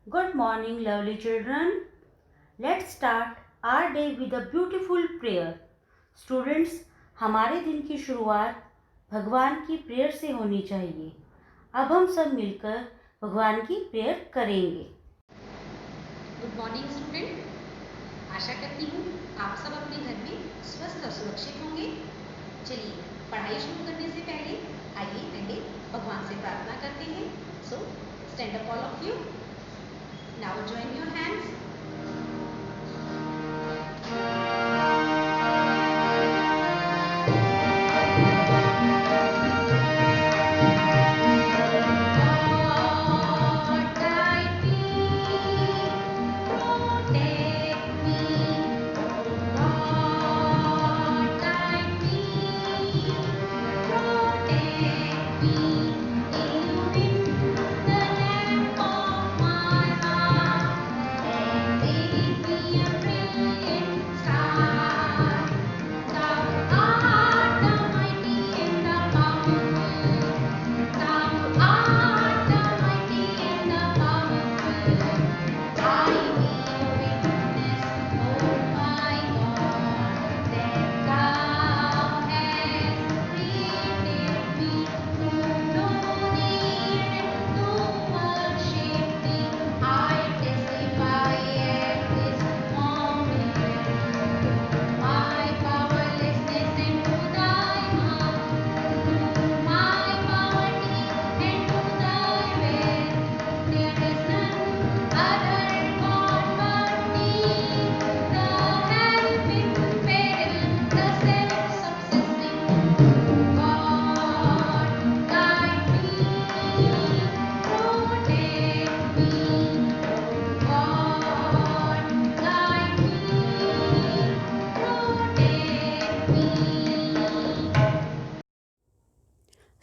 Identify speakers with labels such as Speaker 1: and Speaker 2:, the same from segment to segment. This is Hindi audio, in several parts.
Speaker 1: Good morning, lovely children. Let's start our day with a beautiful prayer. Students, हमारे दिन की शुरुआत भगवान की प्रेयर से होनी चाहिए। अब हम सब मिलकर भगवान की प्रेयर करेंगे।
Speaker 2: गुड मॉर्निंग स्टूडेंट, आशा करती हूँ आप सब अपने घर में स्वस्थ और सुरक्षित होंगे। चलिए पढ़ाई शुरू करने से पहले आइए पहले भगवान से प्रार्थना करते हैं। So stand up all of you, now join your hands.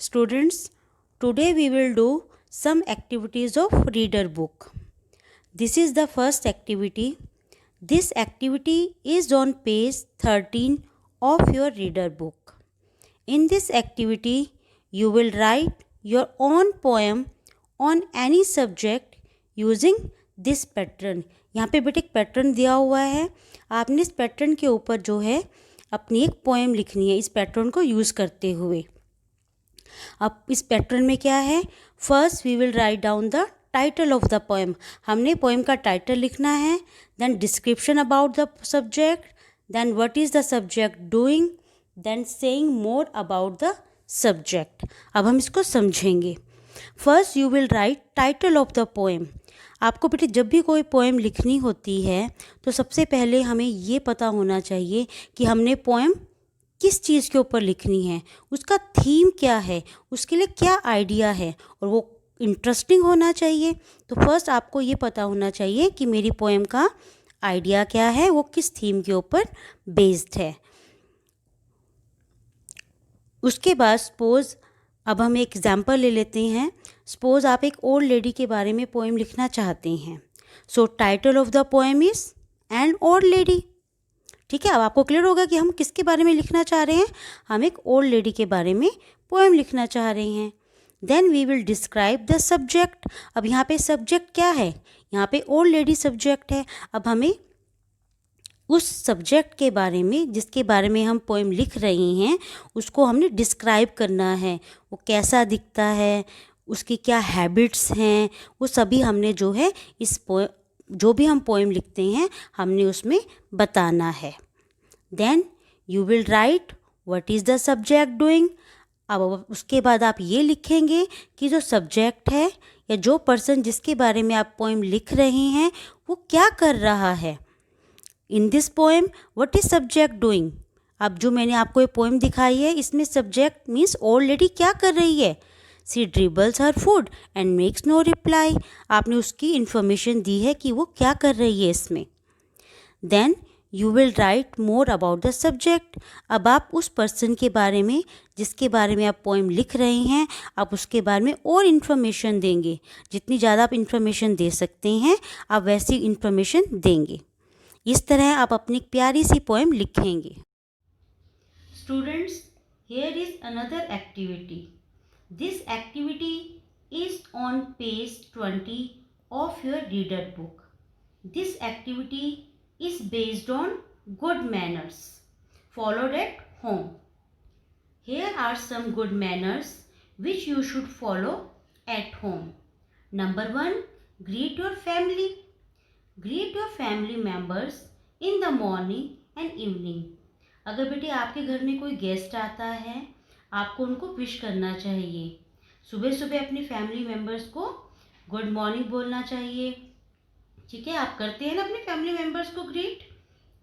Speaker 1: Students, today we will do some activities of reader book. This is the first activity. This activity is on page 13 of your reader book. In this activity, you will write your own poem on any subject using this pattern. यहाँ पे बेटे एक पैटर्न दिया हुआ है, आपने इस पैटर्न के ऊपर जो है अपनी एक पोएम लिखनी है इस पैटर्न को यूज़ करते हुए। अब इस पैटर्न में क्या है, first we will write down the title of the poem. हमने पोएम का टाइटल लिखना है, then description about the subject, then what is the subject doing, then saying more about the subject. अब हम इसको समझेंगे। First you will write title of the poem. आपको बेटे जब भी कोई पोएम लिखनी होती है तो सबसे पहले हमें ये पता होना चाहिए कि हमने पोएम किस चीज़ के ऊपर लिखनी है, उसका थीम क्या है, उसके लिए क्या आइडिया है, और वो इंटरेस्टिंग होना चाहिए। तो फर्स्ट आपको ये पता होना चाहिए कि मेरी पोएम का आइडिया क्या है, वो किस थीम के ऊपर बेस्ड है। उसके बाद सपोज़ अब हम एक एग्जाम्पल ले लेते हैं। सपोज़ आप एक ओल्ड लेडी के बारे में पोएम लिखना चाहते हैं। सो title of the poem is an old lady. ठीक है, अब आपको क्लियर होगा कि हम किसके बारे में लिखना चाह रहे हैं। हम एक ओल्ड लेडी के बारे में पोएम लिखना चाह रहे हैं। Then we will describe the subject. अब यहाँ पे सब्जेक्ट क्या है, यहाँ पे ओल्ड लेडी सब्जेक्ट है। अब हमें उस सब्जेक्ट के बारे में जिसके बारे में हम पोएम लिख रहे हैं उसको हमने डिस्क्राइब करना है। वो कैसा दिखता है, उसकी क्या हैबिट्स हैं, वो सभी हमने जो है इस जो भी हम पोएम लिखते हैं हमने उसमें बताना है। Then you will write what is the subject doing. अब उसके बाद आप ये लिखेंगे कि जो सब्जेक्ट है या जो पर्सन जिसके बारे में आप पोएम लिख रहे हैं वो क्या कर रहा है। In this poem what is subject doing. अब जो मैंने आपको ये पोएम दिखाई है इसमें सब्जेक्ट मीन्स ओल्ड लेडी क्या कर रही है। She dribbles her food and makes no reply. आपने उसकी इन्फॉर्मेशन दी है कि वो क्या कर रही है इसमें। Then you will write more about the subject. अब आप उस पर्सन के बारे में जिसके बारे में आप पोएम लिख रहे हैं आप उसके बारे में और इन्फॉर्मेशन देंगे। जितनी ज़्यादा आप इन्फॉर्मेशन दे सकते हैं आप वैसी इन्फॉर्मेशन देंगे। इस तरह आप अपनी प्यारी सी पोएम लिखेंगे। Students, here is another activity. This activity is on page 20 of your reader book. This activity is based on good manners followed at home. Here are some good manners which you should follow at home. Number 1, greet your family. Greet your family members in the morning and evening. अगर बेटे आपके घर में कोई गेस्ट आता है, आपको उनको विश करना चाहिए. सुबह सुबह अपनी फैमिली मेम्बर्स को गुड मॉर्निंग बोलना चाहिए. ठीक है, आप करते हैं ना अपने फैमिली मेम्बर्स को greet.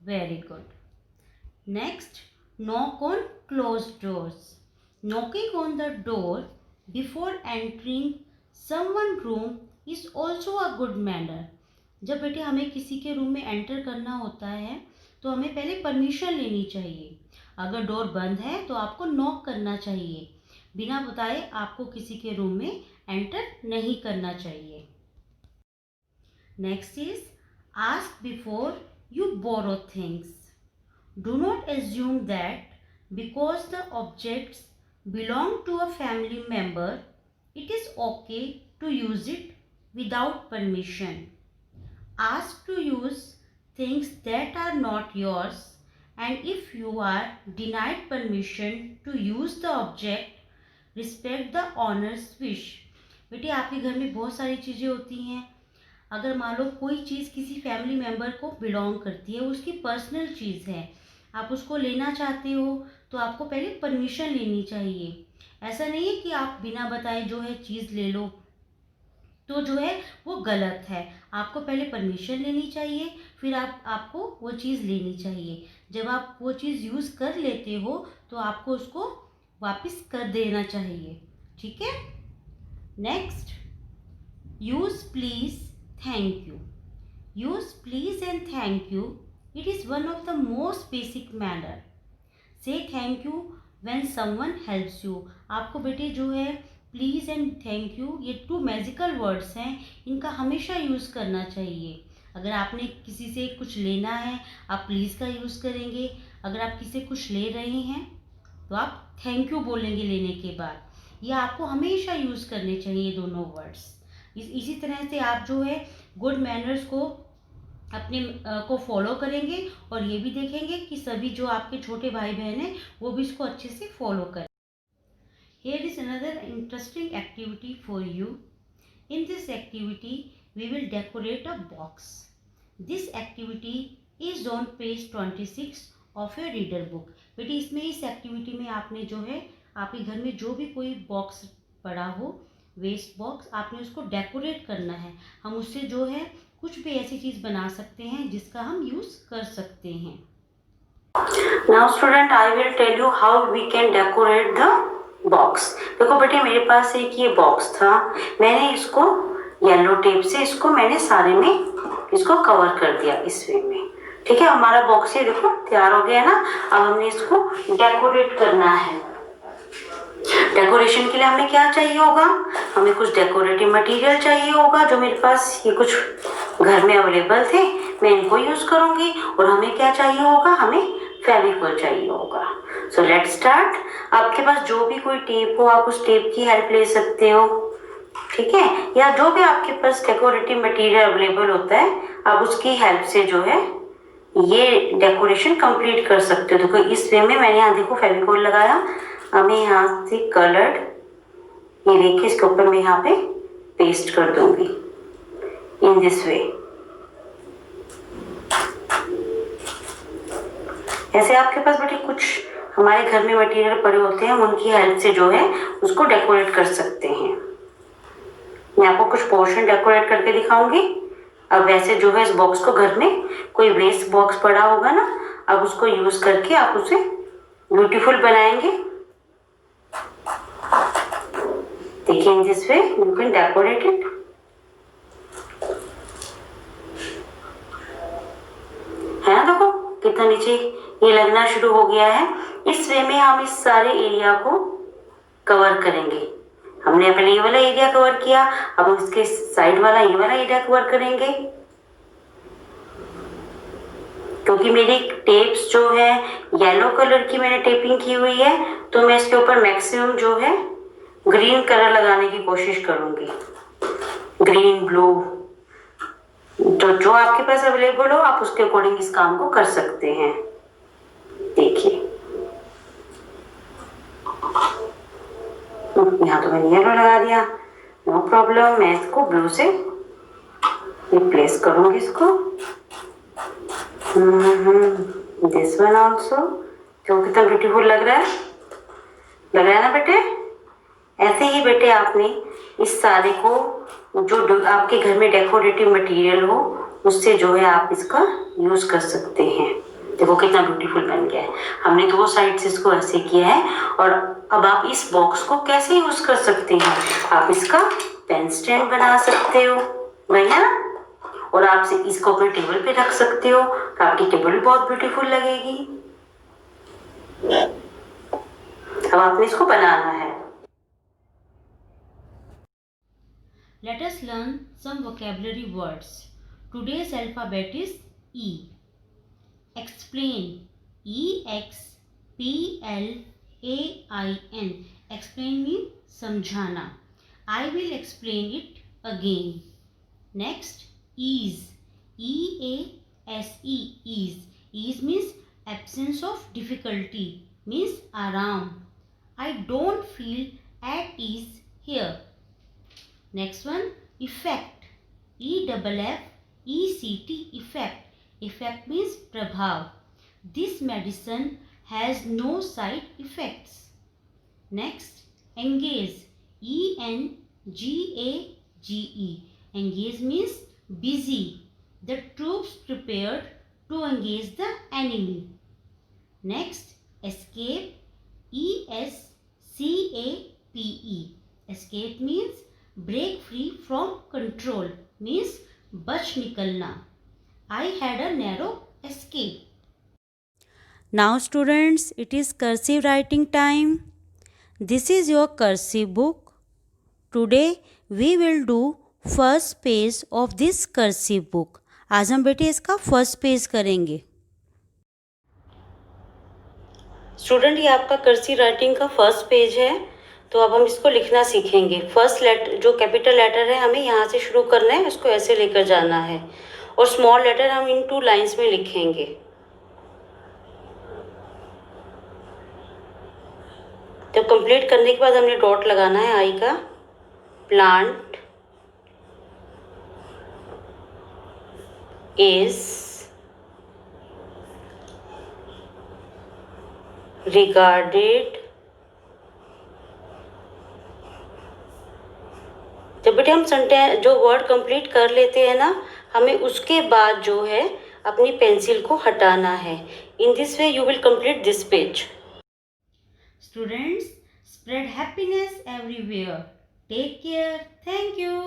Speaker 1: Very good. Next, knock on close doors. Knocking on the door before entering someone room is also a good manner. जब बेटे हमें किसी के रूम में एंटर करना होता है तो हमें पहले परमिशन लेनी चाहिए. अगर डोर बंद है तो आपको नॉक करना चाहिए. बिना बताए आपको किसी के रूम में एंटर नहीं करना चाहिए. Next is ask before you borrow things. Do not assume that because the objects belong to a family member it is okay to use it without permission. Ask to use things that are not yours, and if you are denied permission to use the object, respect the owner's wish. बेटे आपके घर में बहुत सारी चीज़ें होती हैं. अगर मान लो कोई चीज़ किसी फैमिली मेम्बर को बिलोंग करती है, उसकी पर्सनल चीज़ है, आप उसको लेना चाहते हो तो आपको पहले परमिशन लेनी चाहिए. ऐसा नहीं है कि आप बिना बताए जो है चीज़ ले लो, तो जो है वो गलत है. आपको पहले परमिशन लेनी चाहिए, फिर आपको वो चीज़ लेनी चाहिए. जब आप वो चीज़ यूज़ कर लेते हो तो आपको उसको वापस कर देना चाहिए. ठीक है. Next, use please thank you. Use please and thank you. It is one of the most basic manner. Say thank you when someone helps you. आपको बेटे जो है प्लीज़ एंड थैंक यू, ये 2 मैजिकल वर्ड्स हैं, इनका हमेशा यूज़ करना चाहिए. अगर आपने किसी से कुछ लेना है आप प्लीज़ का यूज़ करेंगे. अगर आप किसी से कुछ ले रहे हैं तो आप थैंक यू बोलेंगे लेने के बाद. ये आपको हमेशा यूज़ करने चाहिए दोनों वर्ड्स. इसी तरह से आप जो है गुड मैनर्स को अपने को फॉलो करेंगे और ये भी देखेंगे कि सभी जो आपके छोटे भाई बहन हैं वो भी इसको अच्छे से फॉलो करें. Here is another interesting activity for you. In this activity we will decorate a box. This activity is on page 26 of your reader book. बेटी इसमें इस एक्टिविटी में आपने जो है आपके घर में जो भी कोई बॉक्स पड़ा हो, वेस्ट बॉक्स, आपने उसको डेकोरेट करना है. हम उससे जो है कुछ भी ऐसी चीज़ बना सकते हैं जिसका हम यूज़ कर सकते हैं. Now student, I will tell you how we can decorate the box. देखो बेटे मेरे पास एक ये बॉक्स था, मैंने इसको येलो टेप से इसको मैंने सारे में इसको कवर कर दिया इस वे में. ठीक है, हमारा बॉक्स ये देखो तैयार हो गया ना. अब हमने इसको डेकोरेट करना है. डेकोरेशन के लिए हमें क्या चाहिए होगा, हमें कुछ डेकोरेटिव मटेरियल चाहिए होगा. जो मेरे पास ये कुछ घर में अवेलेबल थे मैं इनको यूज़ करूँगी. और हमें क्या चाहिए होगा, हमें फेविकॉल चाहिए होगा. So let's start. आपके पास जो भी कोई टेप हो आप उस टेप की हेल्प ले सकते हो. ठीक है, या जो भी आपके पास डेकोरेटिव मटेरियल अवेलेबल होता है आप उसकी हेल्प से जो है ये डेकोरेशन कंप्लीट कर सकते हो. देखो इस वे में मैंने यहाँ देखो फेविकॉल लगाया. हमें यहाँ से कलर्ड ये देखिए इसके ऊपर मैं यहाँ पे पेस्ट कर दूंगी इन दिस वे. ऐसे आपके पास बेटे कुछ हमारे घर में मटेरियल पड़े होते हैं, उनकी हेल्प से जो है उसको डेकोरेट कर सकते हैं. मैं आपको कुछ पोर्शन डेकोरेट करके दिखाऊंगी. अब वैसे जो है इस बॉक्स को घर में कोई वेस्ट बॉक्स पड़ा होगा ना, अब उसको यूज करके आप उसे ब्यूटीफुल बनाएंगे. देखिए in this way you can decorate it. है ना, देखो कितना नीचे ये लगना शुरू हो गया है. इस वे में हम इस सारे एरिया को कवर करेंगे. हमने पहले ये वाला एरिया कवर किया, अब इसके साइड वाला ये वाला एरिया कवर करेंगे. क्योंकि मेरी टेप्स जो है येलो कलर की मैंने टेपिंग की हुई है तो मैं इसके ऊपर मैक्सिमम जो है ग्रीन कलर लगाने की कोशिश करूंगी. ग्रीन, ब्लू, तो जो आपके पास अवेलेबल हो आप उसके अकॉर्डिंग इस काम को कर सकते हैं। देखिए यहाँ तो मैंने येलो लगा दिया, नो प्रॉब्लम। मैं इसको ब्लू से रिप्लेस करूंगी इसको। दिस वन ऑल्सो, जो कितना ब्यूटीफुल लग रहा है ना बेटे। ऐसे ही बेटे आपने इस सारे को जो आपके घर में डेकोरेटिव मटेरियल हो उससे जो है आप इसका यूज कर सकते हैं। देखो कितना ब्यूटीफुल बन गया है। हमने दो साइड से इसको ऐसे किया है। और अब आप इस बॉक्स को कैसे यूज कर सकते हैं, आप इसका पेन स्टैंड बना सकते हो भैया, और आप इसको अपने टेबल पे रख सकते हो तो आपकी टेबल बहुत ब्यूटीफुल लगेगी। अब आपने इसको बनाना है।
Speaker 3: Let us learn some vocabulary words. Today's alphabet is E. Explain. EXPLAIN. Explain means समझाना. I will explain it again. Next, ease. EASE. Ease. Ease means absence of difficulty. Means आराम. I don't feel at ease here. Next one, effect. EFFECT. Effect. Effect means prabhav. This medicine has no side effects. Next, engage. ENGAGE. Engage means busy. The troops prepared to engage the enemy. Next, escape. ESCAPE. Escape means break free from control, means बच निकलना. I had a narrow escape.
Speaker 1: Now students, it is cursive writing time. This is your cursive book. Today we will do first page of this cursive book. आज हम बेटे इसका फर्स्ट पेज करेंगे। स्टूडेंट ये आपका कर्सिव राइटिंग का फर्स्ट पेज है। तो अब हम इसको लिखना सीखेंगे। फर्स्ट लेटर जो कैपिटल लेटर है हमें यहाँ से शुरू करना है, इसको ऐसे लेकर जाना है, और स्मॉल लेटर हम इन 2 लाइंस में लिखेंगे। तो कंप्लीट करने के बाद हमने डॉट लगाना है आई का। Plant is regarded. जब बेटे हम सेंटेंस जो वर्ड कंप्लीट कर लेते हैं ना, हमें उसके बाद जो है अपनी पेंसिल को हटाना है। In this way you will complete this page.
Speaker 3: Students, spread happiness everywhere. Take care. Thank you.